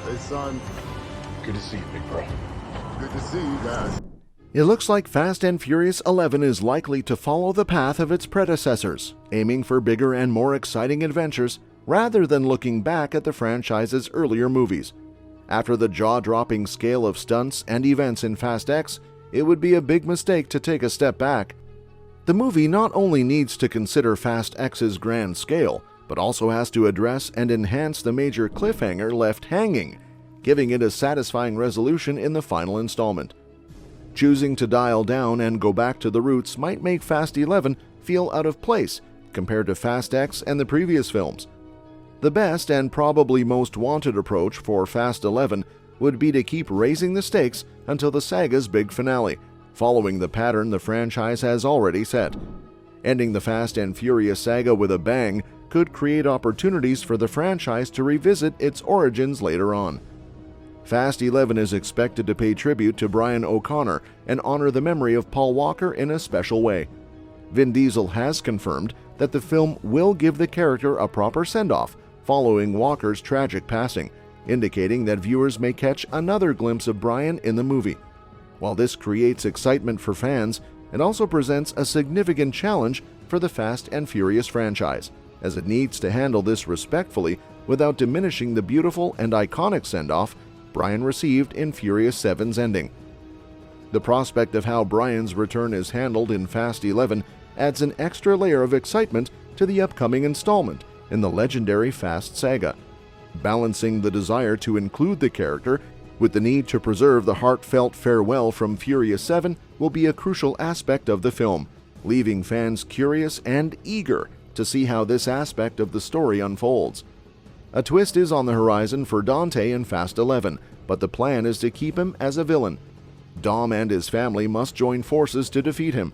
Hey, son. Good to see you, big bro. Good to see you guys. It looks like Fast and Furious 11 is likely to follow the path of its predecessors, aiming for bigger and more exciting adventures rather than looking back at the franchise's earlier movies. After the jaw-dropping scale of stunts and events in Fast X, it would be a big mistake to take a step back. The movie not only needs to consider Fast X's grand scale, but also has to address and enhance the major cliffhanger left hanging, giving it a satisfying resolution in the final installment. Choosing to dial down and go back to the roots might make Fast 11 feel out of place compared to Fast X and the previous films. The best and probably most wanted approach for Fast 11 would be to keep raising the stakes until the saga's big finale, following the pattern the franchise has already set. Ending the Fast and Furious saga with a bang could create opportunities for the franchise to revisit its origins later on. Fast 11 is expected to pay tribute to Brian O'Connor and honor the memory of Paul Walker in a special way. Vin Diesel has confirmed that the film will give the character a proper send-off following Walker's tragic passing, indicating that viewers may catch another glimpse of Brian in the movie. While this creates excitement for fans, it also presents a significant challenge for the Fast and Furious franchise, as it needs to handle this respectfully without diminishing the beautiful and iconic send-off Brian received in Furious 7's ending. The prospect of how Brian's return is handled in Fast 11 adds an extra layer of excitement to the upcoming installment in the legendary Fast saga. Balancing the desire to include the character with the need to preserve the heartfelt farewell from Furious 7 will be a crucial aspect of the film, leaving fans curious and eager to see how this aspect of the story unfolds. A twist is on the horizon for Dante in Fast 11, but the plan is to keep him as a villain. Dom and his family must join forces to defeat him.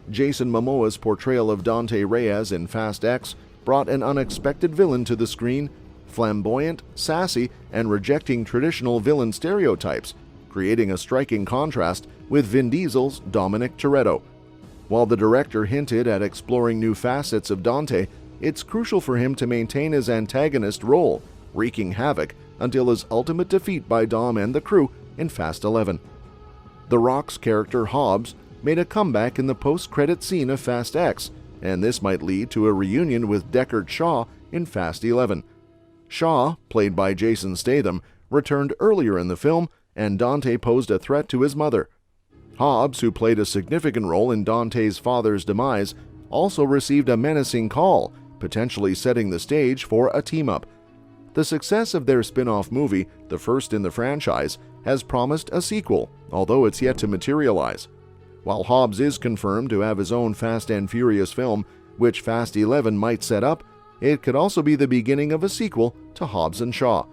Jason Momoa's portrayal of Dante Reyes in Fast X brought an unexpected villain to the screen, flamboyant, sassy, and rejecting traditional villain stereotypes, creating a striking contrast with Vin Diesel's Dominic Toretto. While the director hinted at exploring new facets of Dante, it's crucial for him to maintain his antagonist role, wreaking havoc until his ultimate defeat by Dom and the crew in Fast 11. The Rock's character Hobbs made a comeback in the post-credit scene of Fast X, and this might lead to a reunion with Deckard Shaw in Fast 11. Shaw, played by Jason Statham, returned earlier in the film, and Dante posed a threat to his mother. Hobbs, who played a significant role in Dante's father's demise, also received a menacing call, potentially setting the stage for a team-up. The success of their spin-off movie, the first in the franchise, has promised a sequel, although it's yet to materialize. While Hobbs is confirmed to have his own Fast and Furious film, which Fast 11 might set up, it could also be the beginning of a sequel to Hobbs and Shaw.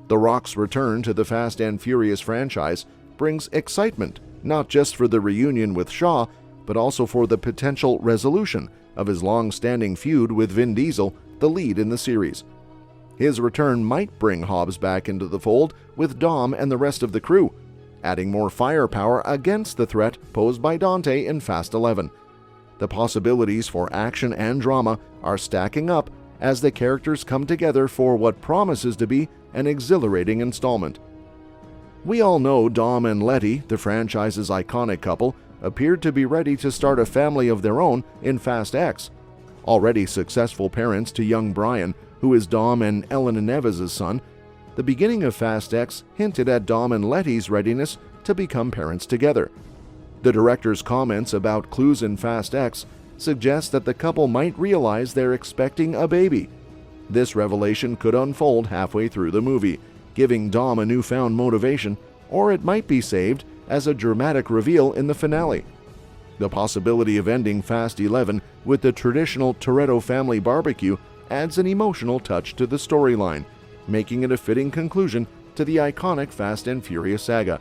The Rock's return to the Fast and Furious franchise brings excitement, not just for the reunion with Shaw, but also for the potential resolution of his long-standing feud with Vin Diesel, the lead in the series. His return might bring Hobbs back into the fold with Dom and the rest of the crew, adding more firepower against the threat posed by Dante in Fast 11. The possibilities for action and drama are stacking up as the characters come together for what promises to be an exhilarating installment. We all know Dom and Letty, the franchise's iconic couple, appeared to be ready to start a family of their own in Fast X. Already successful parents to young Brian, who is Dom and Ellen Neves' son, the beginning of Fast X hinted at Dom and Letty's readiness to become parents together. The director's comments about clues in Fast X suggest that the couple might realize they're expecting a baby. This revelation could unfold halfway through the movie, giving Dom a newfound motivation, or it might be saved as a dramatic reveal in the finale. The possibility of ending Fast 11 with the traditional Toretto family barbecue adds an emotional touch to the storyline, making it a fitting conclusion to the iconic Fast and Furious saga.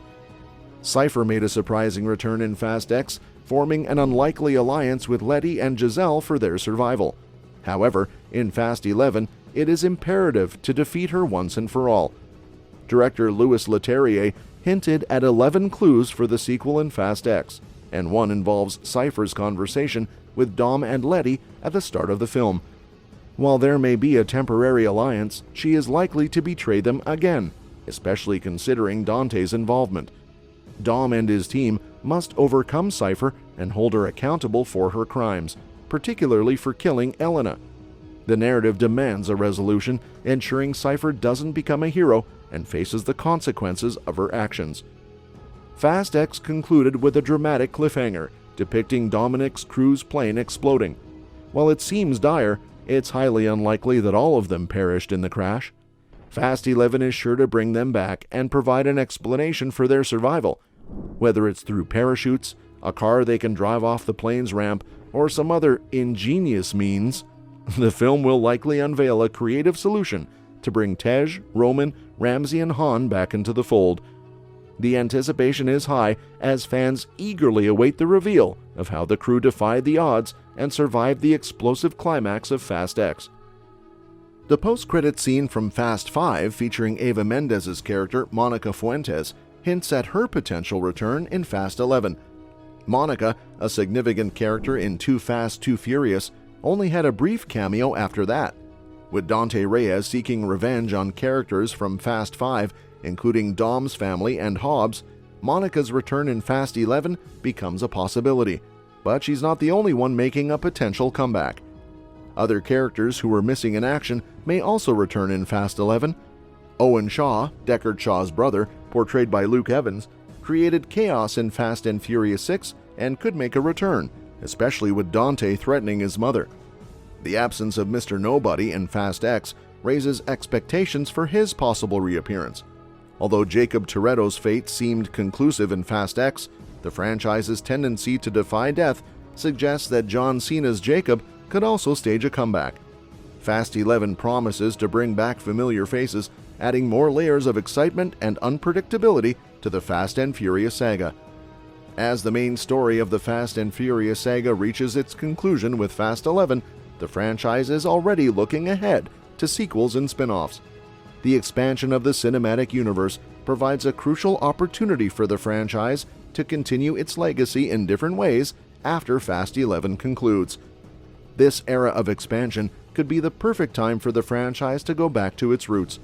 Cypher made a surprising return in Fast X, forming an unlikely alliance with Letty and Giselle for their survival. However, in Fast 11, it is imperative to defeat her once and for all. Director Louis Leterrier hinted at 11 clues for the sequel in Fast X, and one involves Cypher's conversation with Dom and Letty at the start of the film. While there may be a temporary alliance, she is likely to betray them again. especially considering Dante's involvement. Dom and his team must overcome Cypher and hold her accountable for her crimes, particularly for killing Elena. The narrative demands a resolution, ensuring Cypher doesn't become a hero and faces the consequences of her actions. Fast X concluded with a dramatic cliffhanger, depicting Dominic's crew's plane exploding. While it seems dire, it's highly unlikely that all of them perished in the crash. Fast 11 is sure to bring them back and provide an explanation for their survival, whether it's through parachutes, a car they can drive off the plane's ramp, or some other ingenious means. The film will likely unveil a creative solution to bring Tej, Roman, Ramsey, and Han back into the fold. The anticipation is high as fans eagerly await the reveal of how the crew defied the odds and survived the explosive climax of Fast X. The post-credit scene from Fast 5 featuring Eva Mendes's character Monica Fuentes hints at her potential return in Fast 11. Monica, a significant character in Too Fast, Too Furious, only had a brief cameo after that. With Dante Reyes seeking revenge on characters from Fast 5, including Dom's family and Hobbs, Monica's return in Fast 11 becomes a possibility. But she's not the only one making a potential comeback. Other characters who were missing in action may also return in Fast 11. Owen Shaw, Deckard Shaw's brother, portrayed by Luke Evans, created chaos in Fast and Furious 6 and could make a return, especially with Dante threatening his mother. The absence of Mr. Nobody in Fast X raises expectations for his possible reappearance. Although Jacob Toretto's fate seemed conclusive in Fast X, the franchise's tendency to defy death suggests that John Cena's Jacob could also stage a comeback. Fast 11 promises to bring back familiar faces, adding more layers of excitement and unpredictability to the Fast and Furious saga. As the main story of the Fast and Furious saga reaches its conclusion with Fast 11, the franchise is already looking ahead to sequels and spin-offs. The expansion of the cinematic universe provides a crucial opportunity for the franchise to continue its legacy in different ways after Fast 11 concludes. This era of expansion could be the perfect time for the franchise to go back to its roots.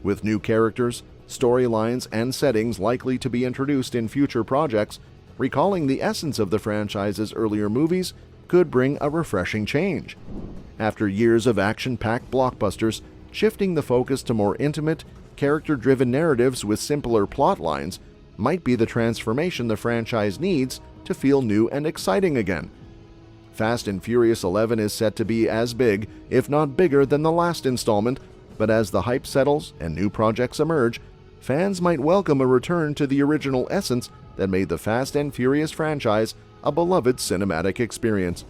With new characters, storylines, and settings likely to be introduced in future projects, recalling the essence of the franchise's earlier movies could bring a refreshing change. After years of action-packed blockbusters, shifting the focus to more intimate, character-driven narratives with simpler plot lines might be the transformation the franchise needs to feel new and exciting again. Fast and Furious 11 is set to be as big, if not bigger, than the last installment, but as the hype settles and new projects emerge, fans might welcome a return to the original essence that made the Fast and Furious franchise a beloved cinematic experience.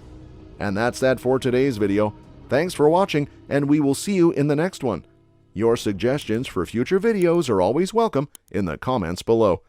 And that's that for today's video. Thanks for watching, and we will see you in the next one. Your suggestions for future videos are always welcome in the comments below.